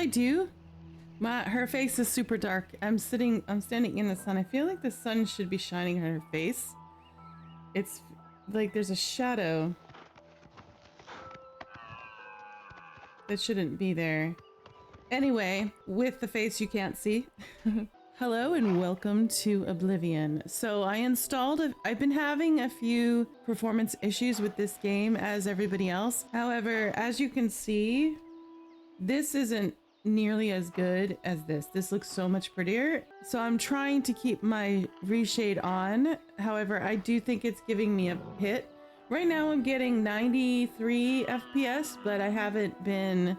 I do. Her face is super dark. I'm standing in the sun. I feel like the sun should be shining on her face. It's like there's a shadow that shouldn't be there. Anyway, with the face you can't see. Hello and welcome to Oblivion. So I've been having a few performance issues with this game as everybody else. However, as you can see, this isn't nearly as good as this. This looks so much prettier. So I'm trying to keep my reshade on. However, I do think it's giving me a hit. Right now I'm getting 93 FPS, but I haven't been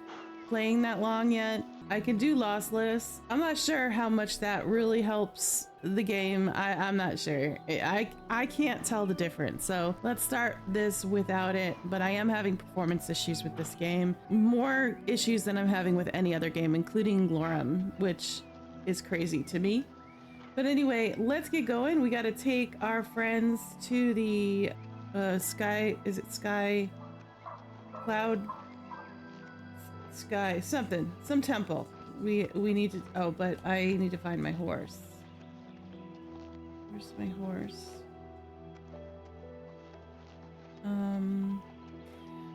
playing that long yet. I can do lossless. I'm not sure how much that really helps the game. I'm not sure. I can't tell the difference. So let's start this without it, but I am having performance issues with this game. More issues than I'm having with any other game, including Glorum, which is crazy to me. But anyway, let's get going. We got to take our friends to the sky, is it sky? Cloud? Sky, something, some temple. We need to, oh, but I need to find my horse. Where's my horse?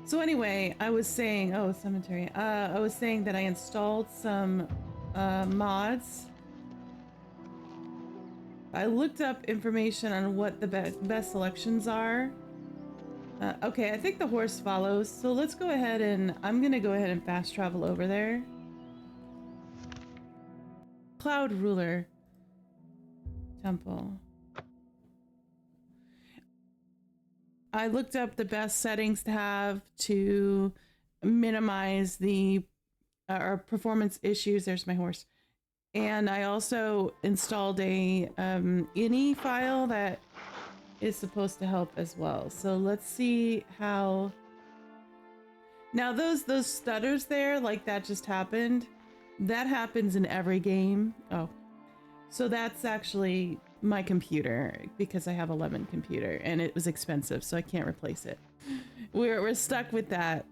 So anyway, I was saying, oh, cemetery. I was saying that I installed some mods. I looked up information on what the best selections are. Okay, I think the horse follows, so let's go ahead and I'm gonna go ahead and fast travel over there. Cloud Ruler Temple. I looked up the best settings to have to minimize the performance issues. There's my horse. And I also installed a ini file that is supposed to help as well. So let's see how. Now those stutters there, like that just happened. That happens in every game. Oh, so that's actually my computer because I have a Lemon computer and it was expensive, so I can't replace it. We're stuck with that.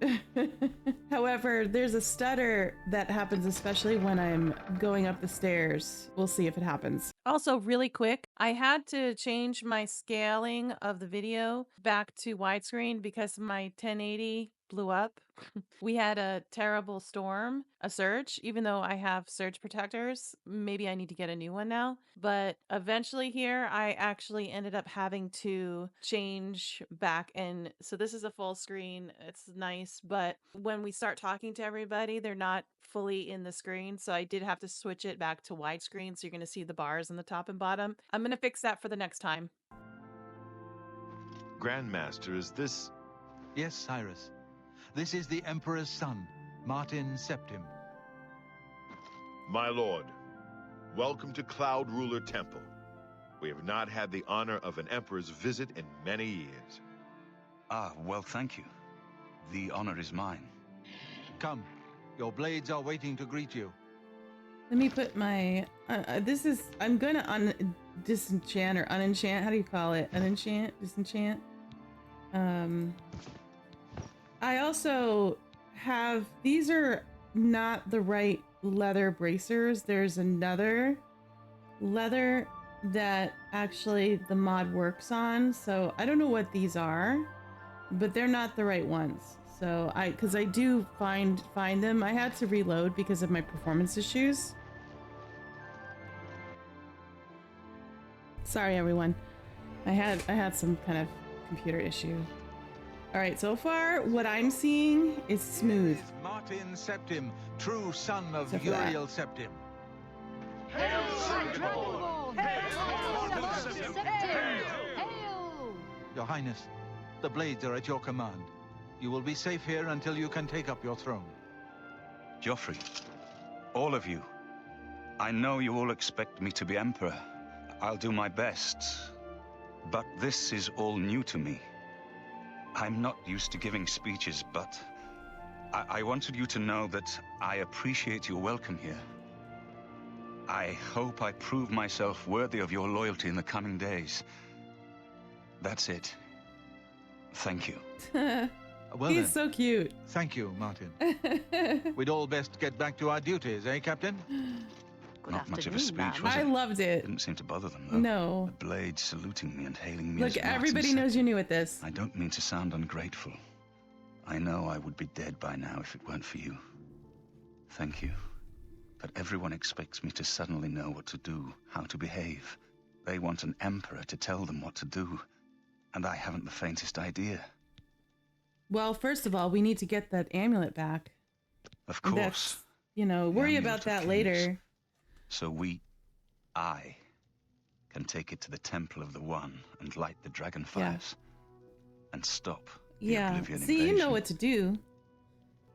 However, there's a stutter that happens especially when I'm going up the stairs. We'll see if it happens. Also, really quick, I had to change my scaling of the video back to widescreen because my 1080 blew up. We had a terrible storm, a surge, even though I have surge protectors. Maybe I need to get a new one now. But eventually here, I actually ended up having to change back. And so this is a full screen. It's nice. But when we start talking to everybody, they're not fully in the screen. So I did have to switch it back to widescreen. So you're going to see the bars on the top and bottom. I'm going to fix that for the next time. Grandmaster, is this... Yes, Cyrus. This is the Emperor's son, Martin Septim. My lord, welcome to Cloud Ruler Temple. We have not had the honor of an emperor's visit in many years. Ah, well, thank you. The honor is mine. Come, your blades are waiting to greet you. Let me put my, I'm gonna disenchant or unenchant, how do you call it? Unenchant, disenchant? I also have, these are not the right leather bracers. There's another leather that actually the mod works on. So I don't know what these are, but they're not the right ones. So because I do find them. I had to reload because of my performance issues. Sorry, everyone. I had some kind of computer issue. All right, so far what I'm seeing is smooth. Martin Septim, true son of Uriel Septim. Hail, Hail! Hail! Your Highness, the blades are at your command. You will be safe here until you can take up your throne. Joffrey, all of you, I know you all expect me to be Emperor. I'll do my best, but this is all new to me. I'm not used to giving speeches, but I wanted you to know that I appreciate your welcome here. I hope I prove myself worthy of your loyalty in the coming days. That's it. Thank you. Well He's then, so cute. thank you, Martin. We'd all best get back to our duties, eh, Captain? Good Not much of a afternoon, speech, ma'am. was I it? loved it. Didn't seem to bother them, though. No. The blades saluting me and hailing me Look, as Martin everybody said. knows you're new at this. I don't mean to sound ungrateful. I know I would be dead by now if it weren't for you. Thank you. But everyone expects me to suddenly know what to do, how to behave. They want an emperor to tell them what to do, and I haven't the faintest idea. Well, first of all, we need to get that amulet back. Of course. That's, worry amulet about of that kings. later. So I can take it to the Temple of the One and light the dragon fires. And stop the Yeah. Oblivion See, you know invasion. what to do.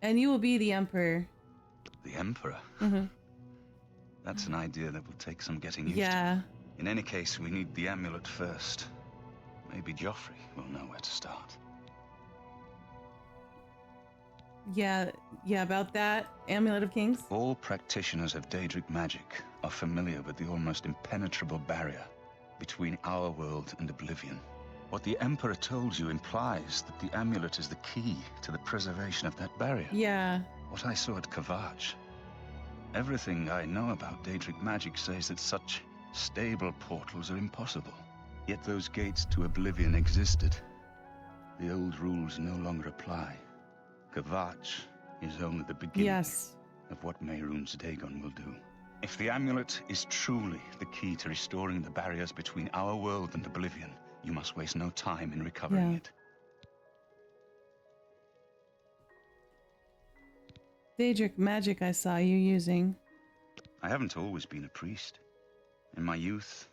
And you will be the emperor. The Emperor? Mm-hmm. That's an idea that will take some getting used to. Yeah. In any case, we need the amulet first. Maybe Joffrey will know where to start. Yeah, about that Amulet of Kings. All practitioners of Daedric magic are familiar with the almost impenetrable barrier between our world and Oblivion. What the Emperor told you implies that the amulet is the key to the preservation of that barrier. Yeah. What I saw at Kavach. Everything I know about Daedric magic says that such stable portals are impossible. Yet those gates to Oblivion existed. The old rules no longer apply. Kavach is only the beginning Yes. of what Mehrunes Dagon will do. If the amulet is truly the key to restoring the barriers between our world and Oblivion, you must waste no time in recovering Yeah. it. Daedric magic I saw you using. I haven't always been a priest. In my youth,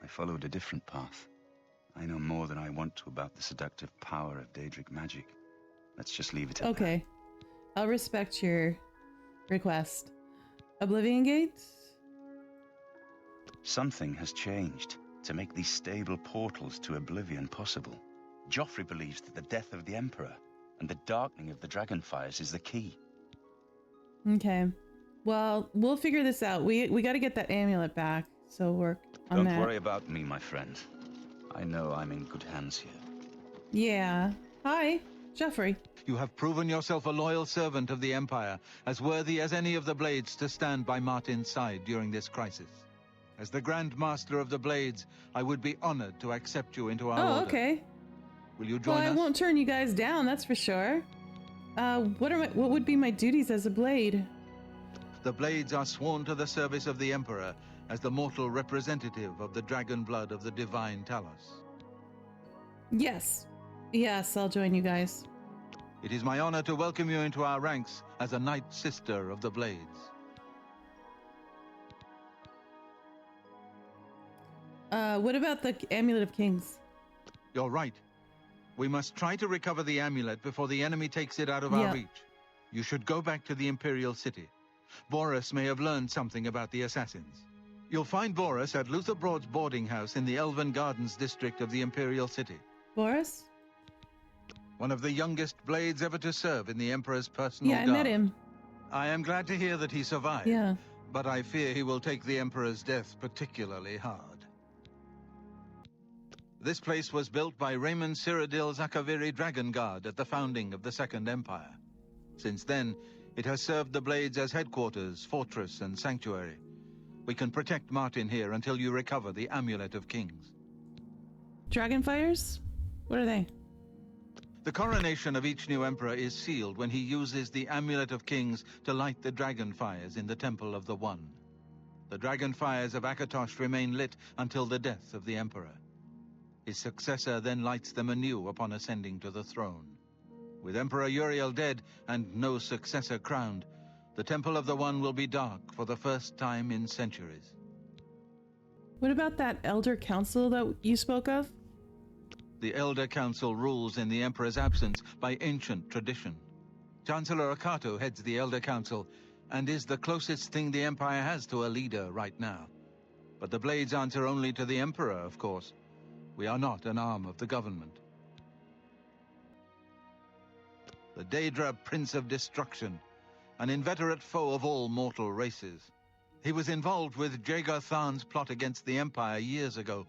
I followed a different path. I know more than I want to about the seductive power of Daedric magic. Let's just leave it at that. Okay. I'll respect your request. Oblivion Gates? Something has changed to make these stable portals to Oblivion possible. Joffrey believes that the death of the Emperor and the darkening of the Dragonfires is the key. Okay. Well, we'll figure this out. We got to get that amulet back. So work on Don't that. worry about me, my friend. I know I'm in good hands here. Yeah. Hi, Joffrey. You have proven yourself a loyal servant of the Empire, as worthy as any of the Blades to stand by Martin's side during this crisis. As the Grand Master of the Blades, I would be honored to accept you into our order. Okay. Will you Well, join I us? won't turn you guys down, that's for sure. What would be my duties as a blade? The Blades are sworn to the service of the Emperor as the mortal representative of the dragon blood of the divine Talos. Yes. Yes, I'll join you guys. It is my honor to welcome you into our ranks as a Knight Sister of the Blades. What about the Amulet of Kings? You're right. We must try to recover the amulet before the enemy takes it out of our Yeah. reach. You should go back to the Imperial City. Boris may have learned something about the assassins. You'll find Boris at Luther Broad's boarding house in the Elven Gardens district of the Imperial City. Boris? One of the youngest Blades ever to serve in the Emperor's personal Yeah, I guard. met him. I am glad to hear that he survived. Yeah. But I fear he will take the Emperor's death particularly hard. This place was built by Raymond Cyrodiil Zakaviri Dragon Guard at the founding of the Second Empire. Since then, it has served the Blades as headquarters, fortress, and sanctuary. We can protect Martin here until you recover the Amulet of Kings. Dragonfires? What are they? The coronation of each new emperor is sealed when he uses the Amulet of Kings to light the dragon fires in the Temple of the One. The dragon fires of Akatosh remain lit until the death of the emperor. His successor then lights them anew upon ascending to the throne. With Emperor Uriel dead and no successor crowned, the Temple of the One will be dark for the first time in centuries. What about that Elder Council that you spoke of? The Elder Council rules in the Emperor's absence by ancient tradition. Chancellor Akato heads the Elder Council and is the closest thing the Empire has to a leader right now. But the Blades answer only to the Emperor, of course. We are not an arm of the government. The Daedra Prince of Destruction, an inveterate foe of all mortal races. He was involved with Jaeger Tharn's plot against the Empire years ago.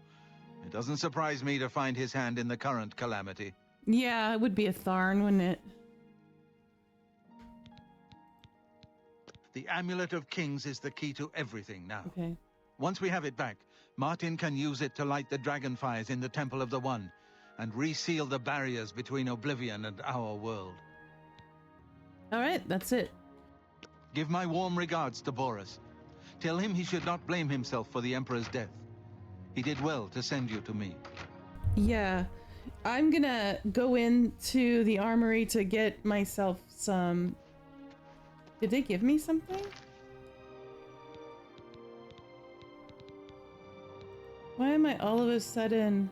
It doesn't surprise me to find his hand in the current calamity. Yeah, it would be a Tharn, wouldn't it? The Amulet of Kings is the key to everything now. Okay. Once we have it back, Martin can use it to light the dragon fires in the Temple of the One and reseal the barriers between Oblivion and our world. All right, that's it. Give my warm regards to Boris. Tell him he should not blame himself for the Emperor's death. He did well to send you to me. Yeah, I'm gonna go into the armory to get myself some... Did they give me something? Why am I all of a sudden...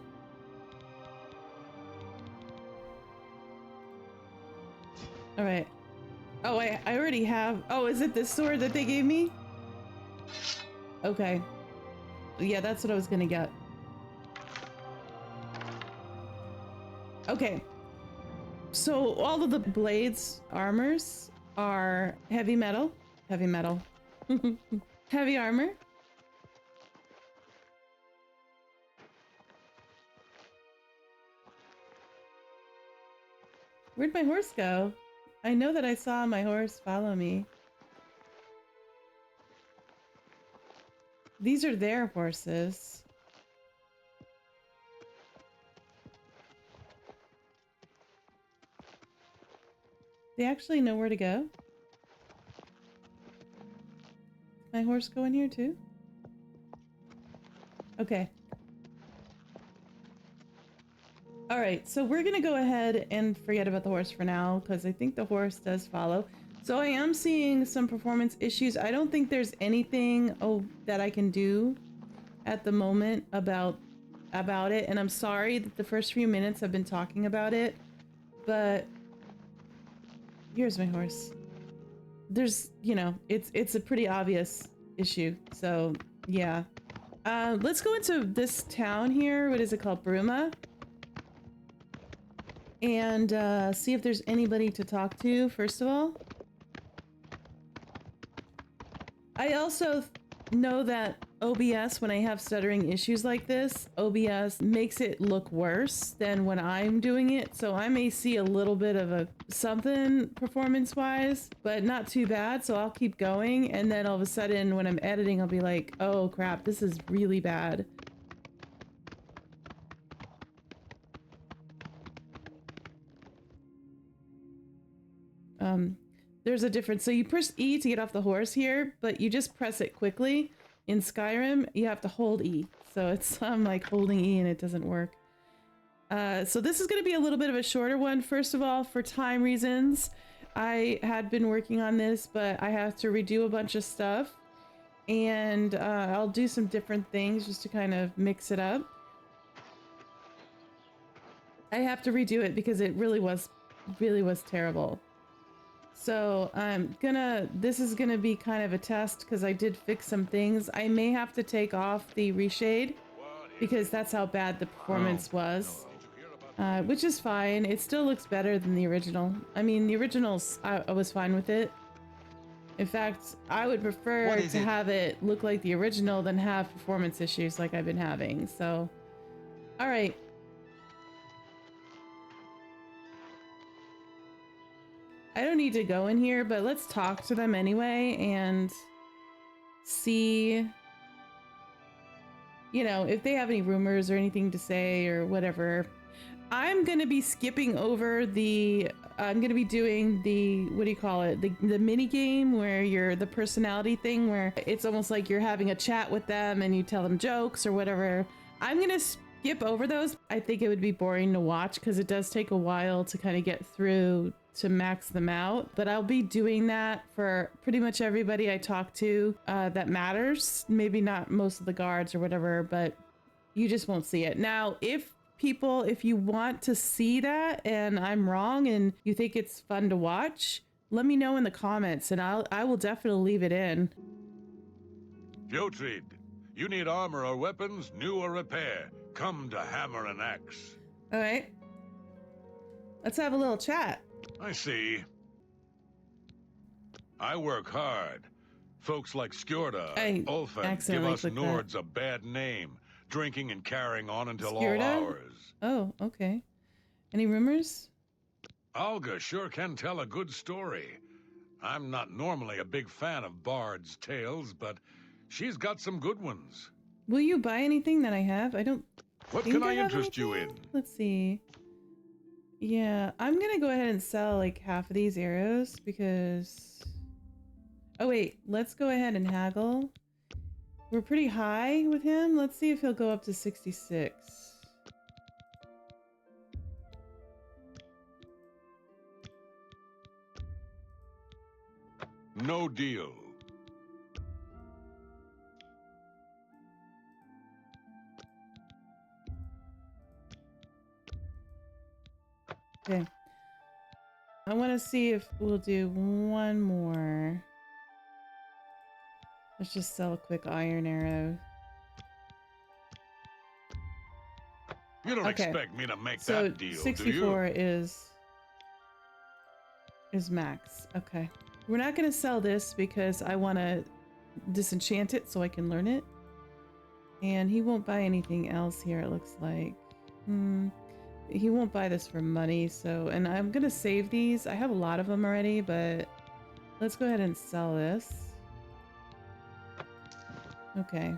All right. Oh, I already have... Oh, is it this sword that they gave me? Okay. Yeah, that's what I was gonna get. Okay. So all of the blades armors are heavy metal. Heavy metal. Heavy armor. Where'd my horse go? I know that I saw my horse follow me. These are their horses. They actually know where to go? My horse go in here too? Okay. Alright, so we're gonna go ahead and forget about the horse for now, because I think the horse does follow. So I am seeing some performance issues. I don't think there's anything that I can do at the moment about it, and I'm sorry that the first few minutes I've been talking about it, but here's my horse. There's, you know, it's a pretty obvious issue, so yeah. Let's go into this town here. What is it called? Bruma? And see if there's anybody to talk to, first of all. I also know that OBS, when I have stuttering issues like this, OBS makes it look worse than when I'm doing it. So I may see a little bit of a something performance-wise, but not too bad. So I'll keep going. And then all of a sudden when I'm editing, I'll be like, oh crap, this is really bad. There's a difference. So you push E to get off the horse here, but you just press it quickly. In Skyrim, you have to hold E. So it's like holding E and it doesn't work. So this is going to be a little bit of a shorter one. First of all, for time reasons, I had been working on this, but I have to redo a bunch of stuff. And I'll do some different things just to kind of mix it up. I have to redo it because it really was terrible. So this is gonna be kind of a test because I did fix some things. I may have to take off the reshade because that's how bad the performance was, which is fine. It still looks better than the original. I mean, the originals, I was fine with it. In fact, I would prefer to have it look like the original than have performance issues like I've been having. So, all right. I don't need to go in here, but let's talk to them anyway and see, you know, if they have any rumors or anything to say or whatever. I'm going to be skipping over I'm going to be doing the, what do you call it? The mini game where you're the personality thing where it's almost like you're having a chat with them and you tell them jokes or whatever. I'm going to skip over those. I think it would be boring to watch because it does take a while to kind of get through to max them out, but I'll be doing that for pretty much everybody I talk to that matters. Maybe not most of the guards or whatever, but you just won't see it. Now, if you want to see that and I'm wrong and you think it's fun to watch, let me know in the comments and I will definitely leave it in. Jotrid, you need armor or weapons, new or repair. Come to Hammer and Axe. All right. Let's have a little chat. I see. I work hard. Folks like Skjorda, Ulfan give us Nords a bad name, drinking and carrying on until all hours. Oh, okay. Any rumors? Alga sure can tell a good story. I'm not normally a big fan of Bard's tales, but she's got some good ones. Will you buy anything that I have? I don't What think can I have interest you anything. in? Let's see. Yeah, I'm gonna go ahead and sell like half of these arrows because... Oh wait, let's go ahead and haggle. We're pretty high with him. Let's see if he'll go up to 66. No deal. Okay. I want to see if we'll do one more. Let's just sell a quick iron arrow. You don't Okay. expect me to make So that deal, 64 do you? is max. Okay. We're not going to sell this because I want to disenchant it so I can learn it. And he won't buy anything else here, it looks like. He won't buy this for money, so... And I'm going to save these. I have a lot of them already, but let's go ahead and sell this. Okay.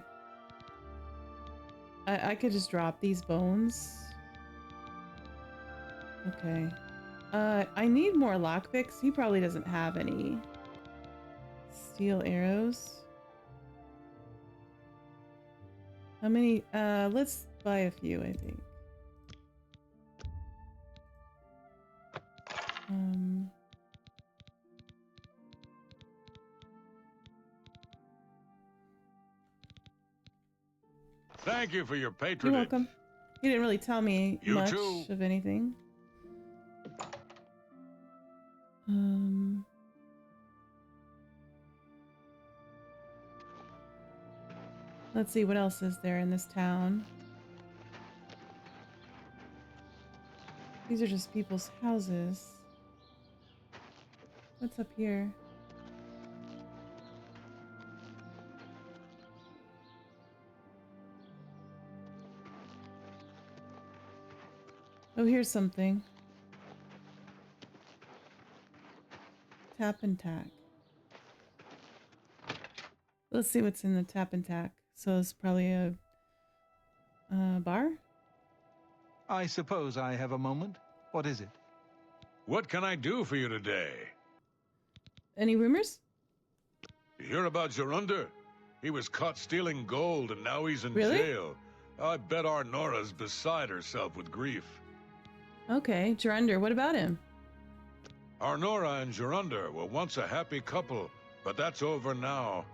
I could just drop these bones. Okay. I need more lockpicks. He probably doesn't have any. Steel arrows. How many? Let's buy a few, I think. Thank you for your patronage. You're welcome. He didn't really tell me much of anything. Let's see, what else is there in this town? These are just people's houses. What's up here? Oh, here's something. Tap and tack. Let's see what's in the tap and tack. So it's probably a bar? I suppose I have a moment. What is it? What can I do for you today? Any rumors? You hear about Gerunder? He was caught stealing gold and now he's in jail. I bet our Nora's beside herself with grief. Okay, Gerunder, what about him? Our Nora and Gerunder were once a happy couple, but that's over now.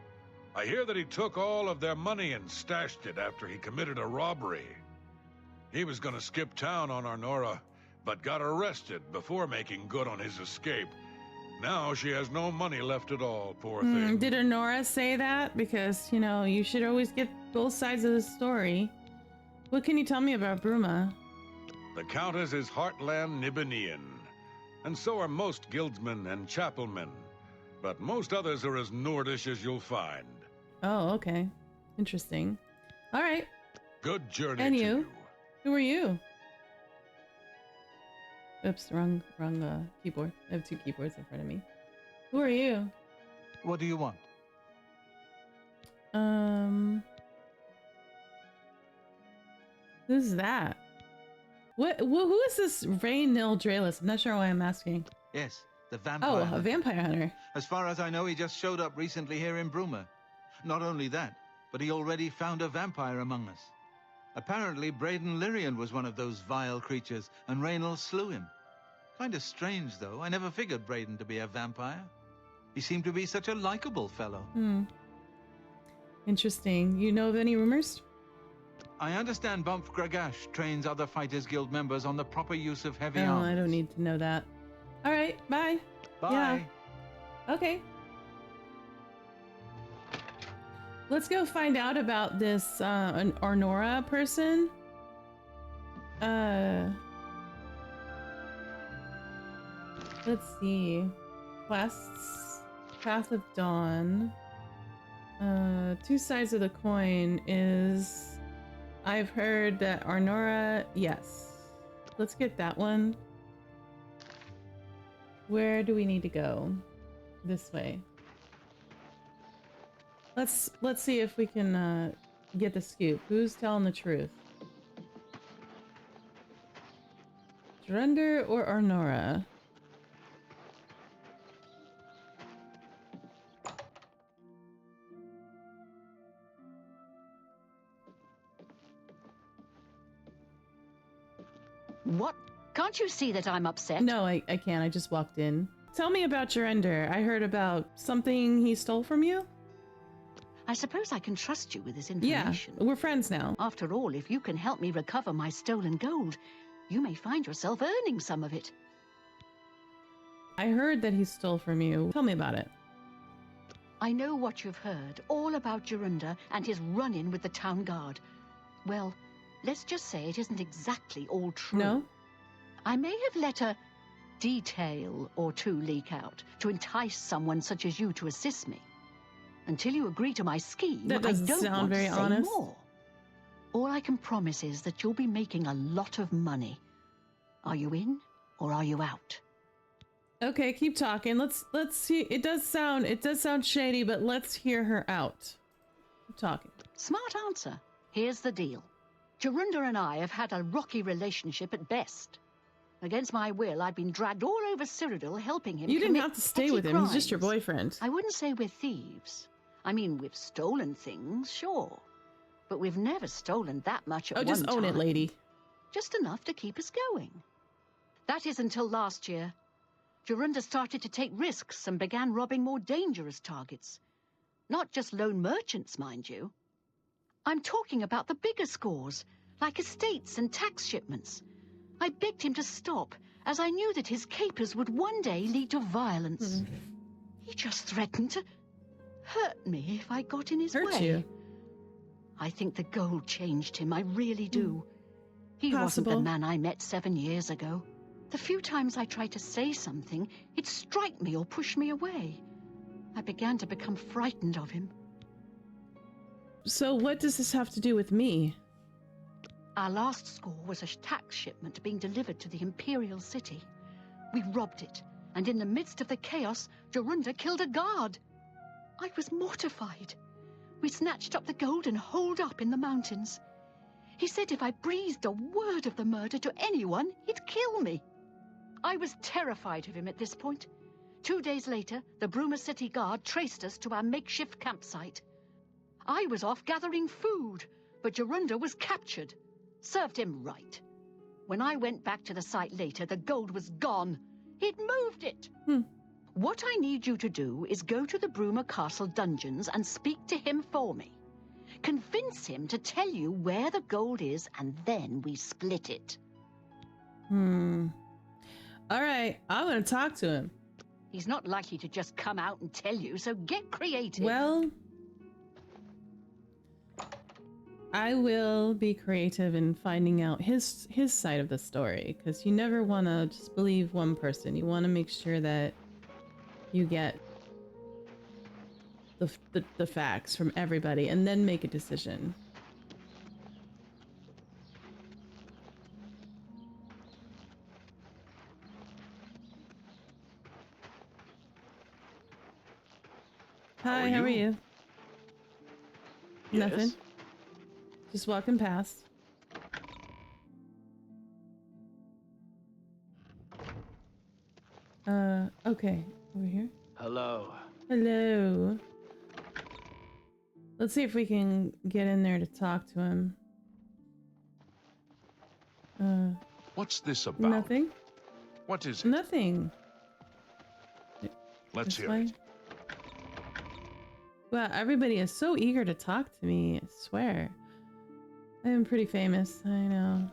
I hear that he took all of their money and stashed it after he committed a robbery. He was gonna skip town on our Nora, but got arrested before making good on his escape. Now she has no money left at all, poor thing. Did Honora say that? Because, you know, you should always get both sides of the story. What can you tell me about Bruma? The Countess is Heartland Nibenian, and so are most guildsmen and chapelmen. But most others are as Nordish as you'll find. Oh, okay. Interesting. All right. Good journey And to you? you. Who are you? Oops, wrong keyboard. I have two keyboards in front of me. Who are you? What do you want? Who's that? Who is this Ray Nil Draelus? I'm not sure why I'm asking. Yes, the vampire. Oh, a hunter. vampire hunter. As far as I know, he just showed up recently here in Bruma. Not only that, but he already found a vampire among us. Apparently, Braden Lyrian was one of those vile creatures, and Raynal slew him. Kinda strange, though. I never figured Braden to be a vampire. He seemed to be such a likable fellow. Interesting. You know of any rumors? I understand Bump Gragash trains other Fighters Guild members on the proper use of heavy arms. I don't need to know that. All right, bye. Bye. Yeah. Okay. Let's go find out about this an Arnora person. Let's see. Quests. Path of Dawn. Two sides of the coin is... I've heard that Arnora... Yes. Let's get that one. Where do we need to go? this way. Let's see if we can get the scoop. Who's telling the truth? Drunder or Arnora? What? Can't you see that I'm upset? No, I can't. I just walked in. Tell me about Drunder. I heard about something he stole from you? I suppose I can trust you with this Yeah, information. we're friends now. After all, if you can help me recover my stolen gold, you may find yourself earning some of it. I heard that he stole from you. Tell me about it. I know what you've heard, all about Jorunda and his run-in with the town guard. Well, let's just say it isn't exactly all true. No? I may have let a detail or two leak out to entice someone such as you to assist me. Until you agree to my scheme, That doesn't I don't sound want very to say honest. more. All I can promise is that you'll be making a lot of money. Are you in or are you out? Okay, keep talking. Let's see. It does sound shady, but let's hear her out. Keep talking. Smart answer. Here's the deal. Jorunda and I have had a rocky relationship at best. Against my will, I've been dragged all over Cyrodiil helping him. You didn't commit have to stay petty with him. He's just your crimes. boyfriend. I wouldn't say we're thieves. I mean, we've stolen things, sure. But we've never stolen that much at Oh, one just own it, time. lady. Just enough to keep us going. That is until last year. Jorunda started to take risks and began robbing more dangerous targets. Not just lone merchants, mind you. I'm talking about the bigger scores, like estates and tax shipments. I begged him to stop, as I knew that his capers would one day lead to violence. He just threatened to hurt me if I got in his way. Hurt you? I think the gold changed him, I really do. He wasn't Possible. the man I met 7 years ago. The few times I tried to say something, he'd strike me or push me away. I began to become frightened of him. So what does this have to do with me? Our last score was a tax shipment being delivered to the Imperial City. We robbed it, and in the midst of the chaos, Jorunda killed a guard. I was mortified. We snatched up the gold and holed up in the mountains. He said if I breathed a word of the murder to anyone, he'd kill me. I was terrified of him at this point. 2 days later, the Bruma City Guard traced us to our makeshift campsite. I was off gathering food, but Jorunda was captured. Served him right. When I went back to the site later, the gold was gone. He'd moved it. What I need you to do is go to the Bruma Castle dungeons and speak to him for me. Convince him to tell you where the gold is, and then we split it. All right, I'm gonna talk to him. He's not likely to just come out and tell you, so get creative. Well, I will be creative in finding out his side of the story, because you never want to just believe one person. You want to make sure that you get the facts from everybody and then make a decision. Hi, how are you? Yes? Nothing. Just walking past. Okay. Over here. Hello. Hello. Let's see if we can get in there to talk to him. What's this about? Nothing. What is it? Nothing. Let's This hear way. it. Wow, everybody is so eager to talk to me, I swear. I am pretty famous, I know.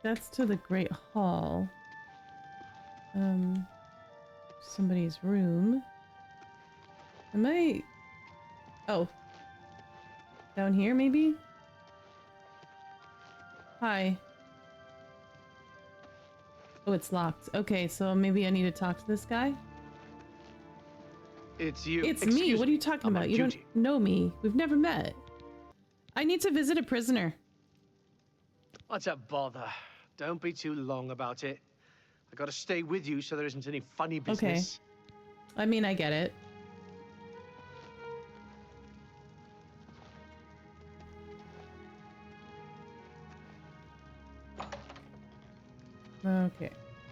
That's to the Great Hall. Somebody's room. Am I... Oh. Down here, maybe? Hi. Oh, it's locked. Okay, so maybe I need to talk to this guy? It's you. It's me. Excuse What are you talking I'm about? on You duty. don't know me. We've never met. I need to visit a prisoner. What's a bother? Don't be too long about it. I gotta stay with you so there isn't any funny business. I mean, I get it. Okay.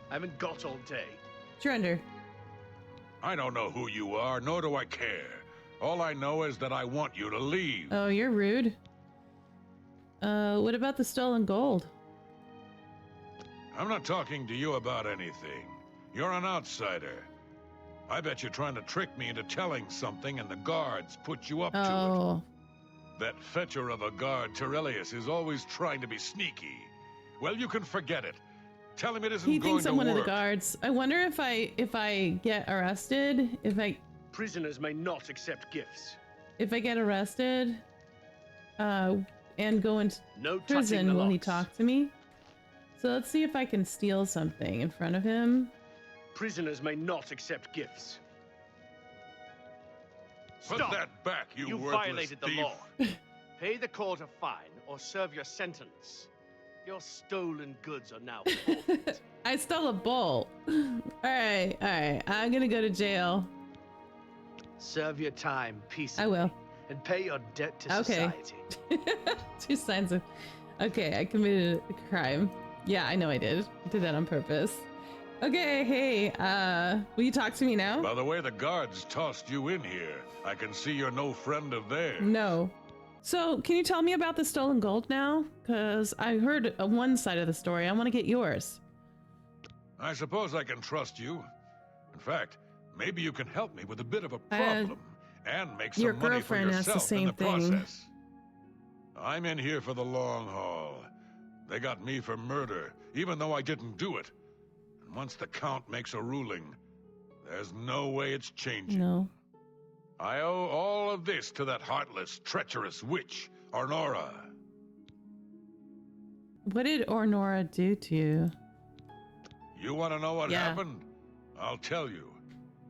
I haven't got all day. Surrender. I don't know who you are, nor do I care. All I know is that I want you to leave. Oh, you're rude. What about the stolen gold? I'm not talking to you about anything. You're an outsider. I bet you're trying to trick me into telling something and the guards put you up to it. Oh, That fetcher of a guard, Terrellius, is always trying to be sneaky. Well, you can forget it. Tell him it isn't he going thinks to I'm one work. of the guards. I wonder if I get arrested, Prisoners may not accept gifts. if I get arrested, and go into No touching prison, the will he locks. talk to me? So let's see if I can steal something in front of him. Prisoners may not accept gifts. Put Stop! that back, you You worthless violated the thief. law. Pay the court a fine or serve your sentence. Your stolen goods are now forfeit. I stole a bowl. Alright, I'm gonna go to jail. Serve your time peacefully. I will. And pay your debt to Okay. society. 2 signs of... Okay, I committed a crime. Yeah, I know I did. I did that on purpose. Okay, hey, will you talk to me now? By the way the guards tossed you in here, I can see you're no friend of theirs. No. So, can you tell me about the stolen gold now? Because I heard one side of the story. I want to get yours. I suppose I can trust you. In fact, maybe you can help me with a bit of a problem and make some your money for girlfriend asked the yourself in same the thing. process. I'm in here for the long haul. They got me for murder, even though I didn't do it. And once the Count makes a ruling, there's no way it's changing. No. I owe all of this to that heartless, treacherous witch, Arnora. What did Ornora do to you? You want to know what Yeah. happened? I'll tell you.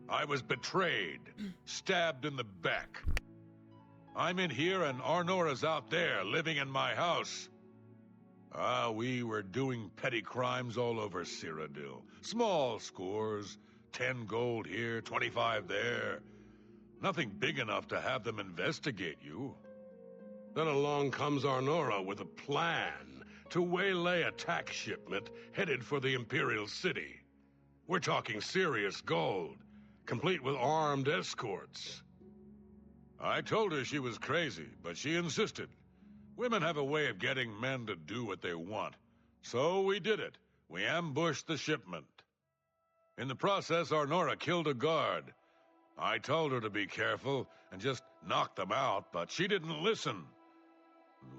I was betrayed, stabbed in the back. I'm in here and Arnora's out there, living in my house. We were doing petty crimes all over Cyrodiil. Small scores, 10 gold here, 25 there. Nothing big enough to have them investigate you. Then along comes Arnora with a plan to waylay a tax shipment headed for the Imperial City. We're talking serious gold, complete with armed escorts. I told her she was crazy, but she insisted. Women have a way of getting men to do what they want. So we did it. We ambushed the shipment. In the process, Arnora killed a guard. I told her to be careful and just knock them out, but she didn't listen.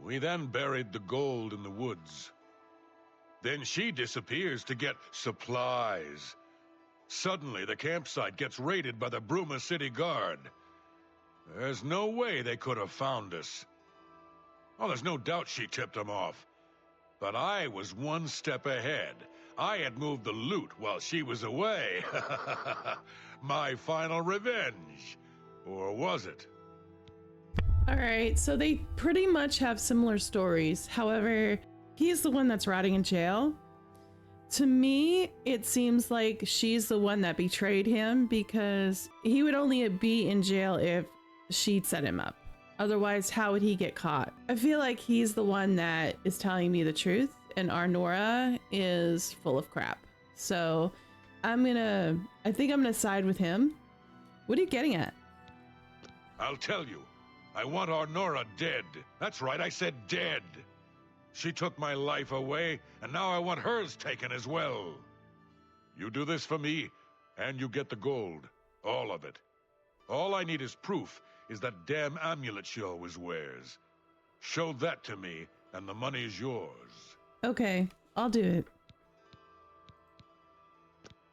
We then buried the gold in the woods. Then she disappears to get supplies. Suddenly, the campsite gets raided by the Bruma City Guard. There's no way they could have found us. Oh, there's no doubt she tipped them off. But I was one step ahead. I had moved the loot while she was away. My final revenge. Or was it? All right, so they pretty much have similar stories. However, he's the one that's rotting in jail. To me, it seems like she's the one that betrayed him because he would only be in jail if she'd set him up. Otherwise, how would he get caught? I feel like he's the one that is telling me the truth and Arnora is full of crap. So I think I'm gonna side with him. What are you getting at? I'll tell you. I want Arnora dead. That's right, I said dead. She took my life away, and now I want hers taken as well. You do this for me, and you get the gold. All of it. All I need is proof is that damn amulet she always wears. Show that to me, and the money's yours. Okay, I'll do it.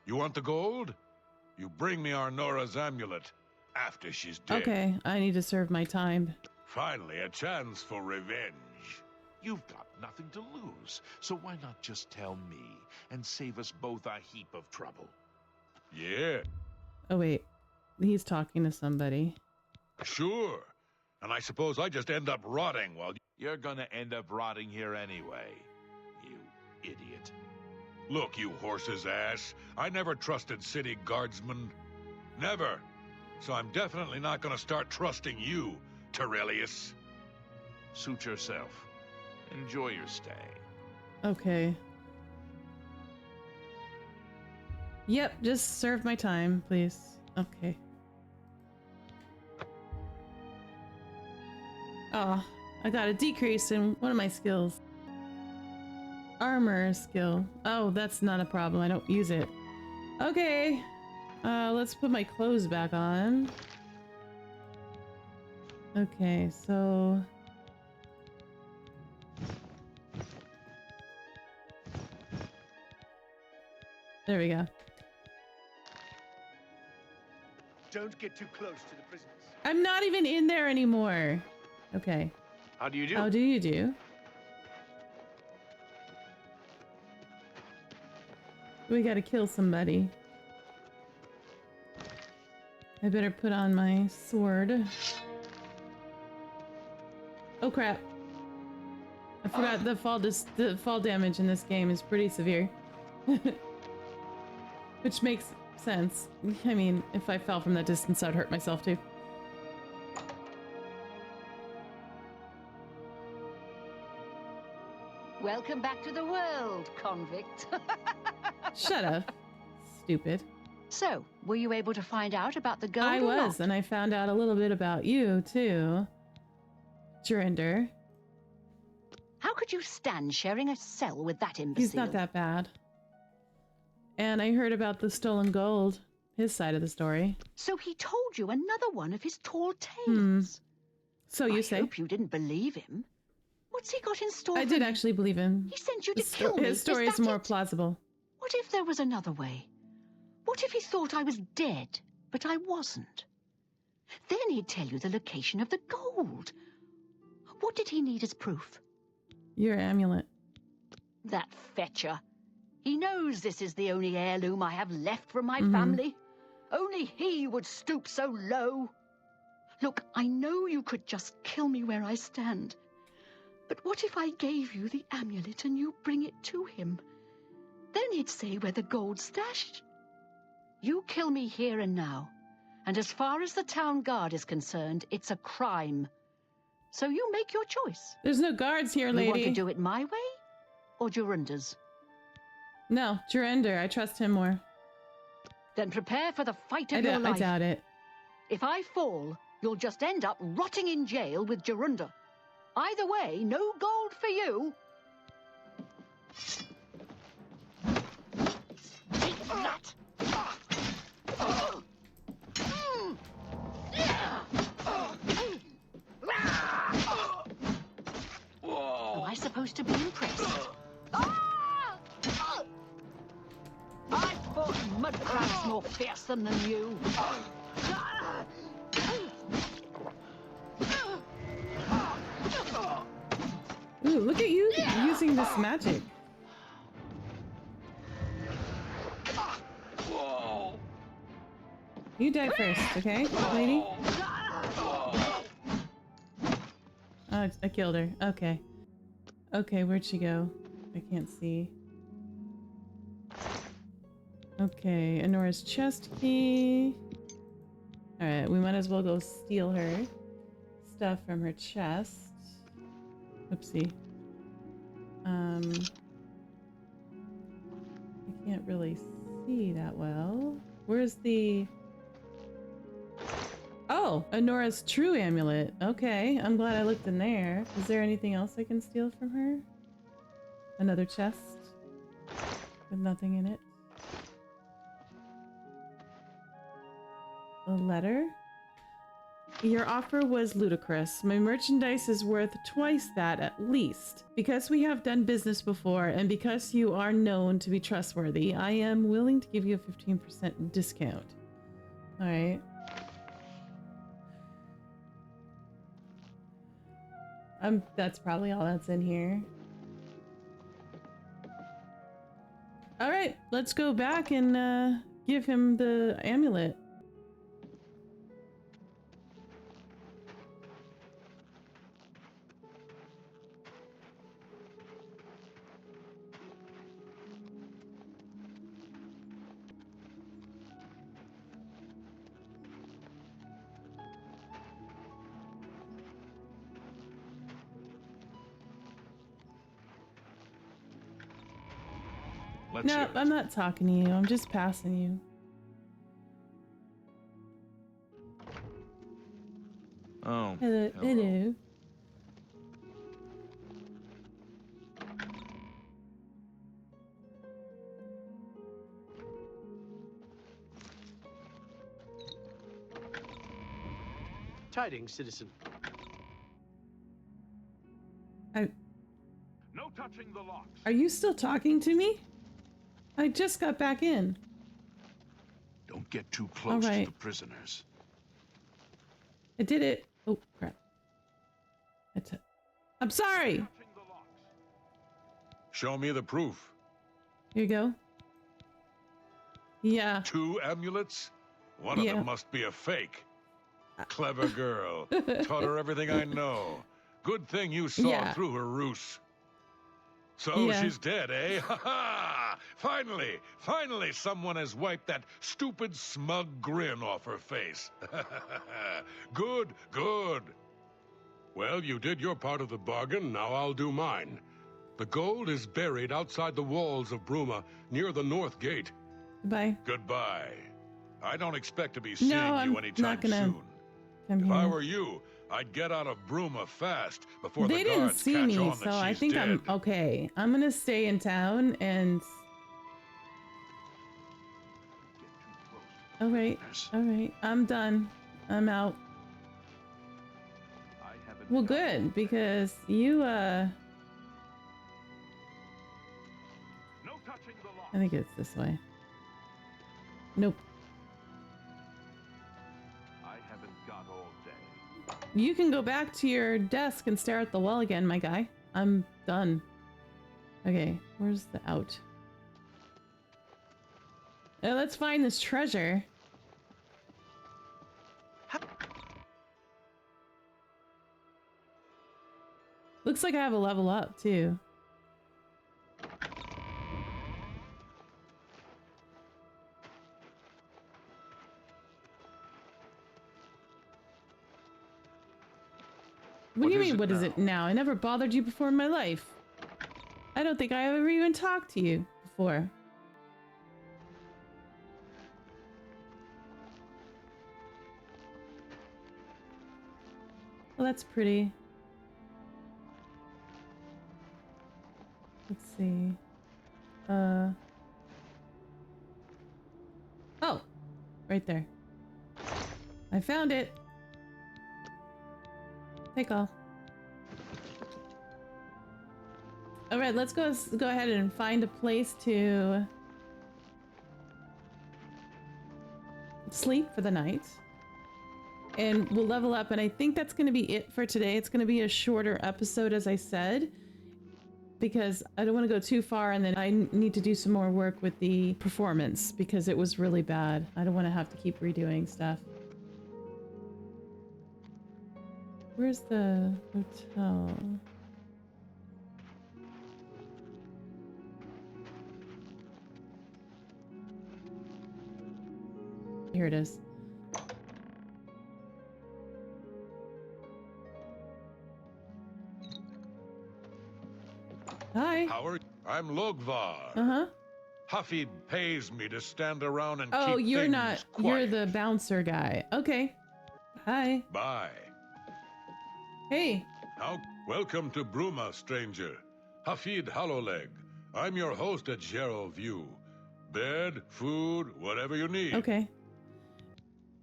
You want the gold? You bring me Arnora's amulet after she's dead. Okay, I need to serve my time. Finally, a chance for revenge. You've got nothing to lose, so why not just tell me and save us both a heap of trouble? Yeah, Oh wait, he's talking to somebody. sure. And I suppose I just end up rotting while You're gonna end up rotting here anyway. You idiot. Look, you horse's ass. I never trusted city guardsmen. Never. So I'm definitely not gonna start trusting you, Terrellius. Suit yourself. Enjoy your stay. Okay. Yep, just serve my time, please. Okay. Oh, I got a decrease in one of my skills. Armor skill. Oh, that's not a problem. I don't use it. Okay. Let's put my clothes back on. Okay, so... There we go. Don't get too close to the prisoners. I'm not even in there anymore. Okay. How do you do? How do you do? We gotta kill somebody. I better put on my sword. Oh crap. I forgot the fall damage in this game is pretty severe. Which makes sense. I mean, if I fell from that distance, I'd hurt myself too. Welcome back to the world, convict. Shut up. Stupid. So, were you able to find out about the gold I or was, not? and I found out a little bit about you, too. Jurinder. How could you stand sharing a cell with that imbecile? He's not that bad. And I heard about the stolen gold. His side of the story. So he told you another one of his tall tales. So you say? I hope you didn't believe him. What's he got in store I for did you? actually believe him. He sent you to kill me. His story is that more it? plausible. What if there was another way? What if he thought I was dead, but I wasn't? Then he'd tell you the location of the gold. What did he need as proof? Your amulet. That fetcher. He knows this is the only heirloom I have left from my family. Only he would stoop so low. Look, I know you could just kill me where I stand. But what if I gave you the amulet and you bring it to him? Then he'd say where the gold's stashed. You kill me here and now. And as far as the town guard is concerned, it's a crime. So you make your choice. There's no guards here, lady. You want to do it my way or Jorunda's? No, Jurinder. I trust him more. Then prepare for the fight of your life. I doubt it. If I fall, you'll just end up rotting in jail with Jorunda. Either way, no gold for you. Take that! Am I supposed to be impressed? I fought mud crabs more fearsome than you. Ooh, look at you using this magic. You die first, okay, lady? Oh, I killed her. Okay. Okay, where'd she go? I can't see. Okay, Anora's chest key. Alright, we might as well go steal her stuff from her chest. Oopsie. I can't really see that well. Where's the... Oh, Anora's true amulet. Okay, I'm glad I looked in there. Is there anything else I can steal from her? Another chest with nothing in it. A letter? Your offer was ludicrous. My merchandise is worth twice that at least. Because we have done business before and because you are known to be trustworthy, I am willing to give you a 15% discount. Alright. That's probably all that's in here. Alright, let's go back and give him the amulet. Let's No, hear it. I'm not talking to you. I'm just passing you. Oh. Hello. Hello. Tidings, citizen. No touching the locks. Are you still talking to me? I just got back in. Don't get too close All right. to the prisoners. I did it. Oh, crap. I'm sorry. Touching the locks. Show me the proof. Here you go. Yeah. 2 amulets? One of Yeah. them must be a fake. Clever girl. Taught her everything I know. Good thing you saw Yeah. through her ruse. So Yeah. she's dead, eh? Ha ha! Finally someone has wiped that stupid smug grin off her face. Good. Well, you did your part of the bargain, now I'll do mine. The gold is buried outside the walls of Bruma, near the north gate. Goodbye. Goodbye. I don't expect to be seeing I'm you anytime not gonna soon. come If I here. were you, I'd get out of Bruma fast before They the didn't guards see catch me, on so that I she's think dead. I'm okay. I'm gonna stay in town and. All right. I'm done. I'm out. I haven't Well, got good, because you, no touching the locks. I think it's this way. Nope. I haven't got all day. You can go back to your desk and stare at the wall again, my guy. I'm done. Okay, where's the out? Now let's find this treasure. Looks like I have a level up, too. What do you mean, what is it now? I never bothered you before in my life. I don't think I ever even talked to you before. Well, that's pretty. Let's see. Oh, right there. I found it. Take off. All right, let's go ahead and find a place to sleep for the night. And we'll level up, and I think that's going to be it for today. It's going to be a shorter episode, as I said, because I don't want to go too far, and then I need to do some more work with the performance because it was really bad. I don't want to have to keep redoing stuff. Where's the hotel? Here it is. Hi. Howard, I'm Logvar. Uh-huh. Hafid pays me to stand around and Oh, keep you're things not. quiet. You're the bouncer guy. Okay. Hi. Bye. Hey. Welcome to Bruma, stranger. Hafid Hollowleg. I'm your host at Gerald View. Bed, food, whatever you need. Okay.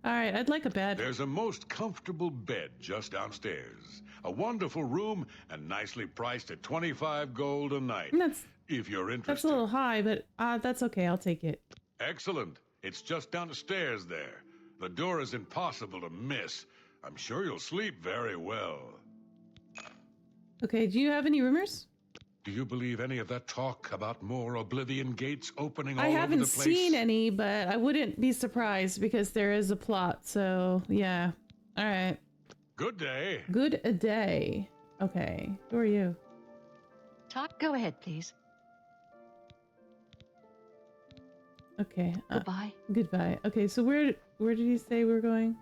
All right, I'd like a bed. There's a most comfortable bed just downstairs. A wonderful room and nicely priced at 25 gold a night. If you're interested. That's a little high, but that's okay. I'll take it. Excellent. It's just downstairs there. The door is impossible to miss. I'm sure you'll sleep very well. Okay, do you have any rumors? Do you believe any of that talk about more Oblivion gates opening all I over the haven't place? seen any, but I wouldn't be surprised because there is a plot. So, yeah. All right. Good day. Good a day. Okay. Who are you? Todd, go ahead, please. Okay. Goodbye. Goodbye. Okay, so where did you say we're going?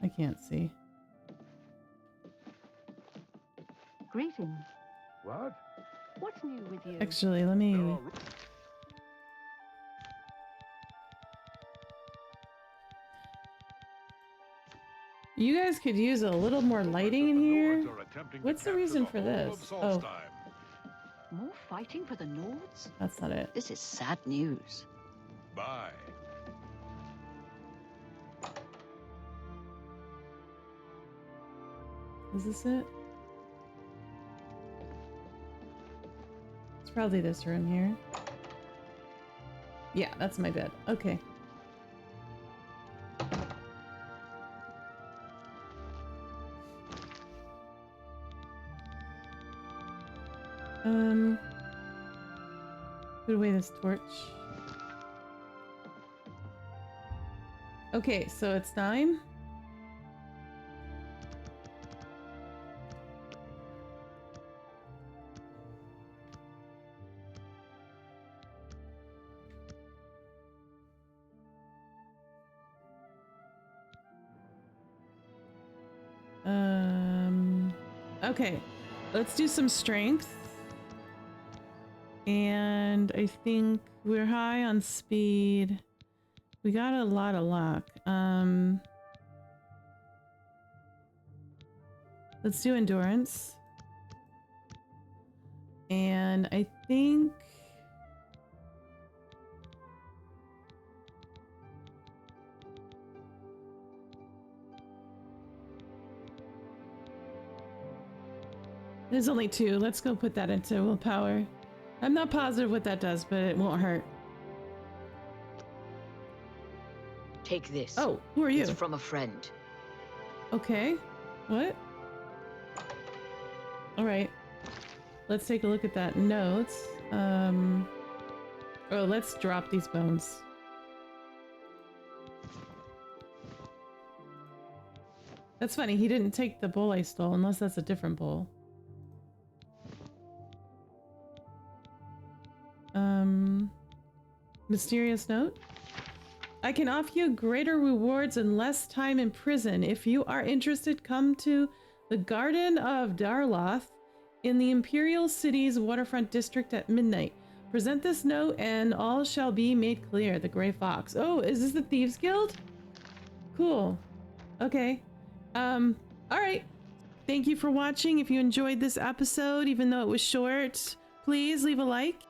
I can't see. Greetings. What? What's new with you? Actually, let me... No, You guys could use a little more lighting in here. What's the reason for this? Oh, More fighting for the Nords? that's not it. This is sad news. Bye. Is this it? It's probably this room here. Yeah, that's my bed. Okay. Put away this torch. Okay, so it's 9. Okay, let's do some strength. And I think we're high on speed. We got a lot of luck. Let's do endurance. And I think there's only 2. Let's go put that into willpower. I'm not positive what that does, but it won't hurt. Take this. Oh, who are you? It's from a friend. Okay. What? All right. Let's take a look at that notes. Oh, let's drop these bones. That's funny. He didn't take the bowl I stole, unless that's a different bowl. Mysterious note. I can offer you greater rewards and less time in prison. If you are interested, come to the Garden of Darloth in the Imperial City's waterfront district at midnight. Present this note and all shall be made clear. The Grey Fox. Oh, is this the Thieves Guild? Cool. Okay. All right. Thank you for watching. If you enjoyed this episode, even though it was short, please leave a like.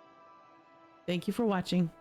Thank you for watching.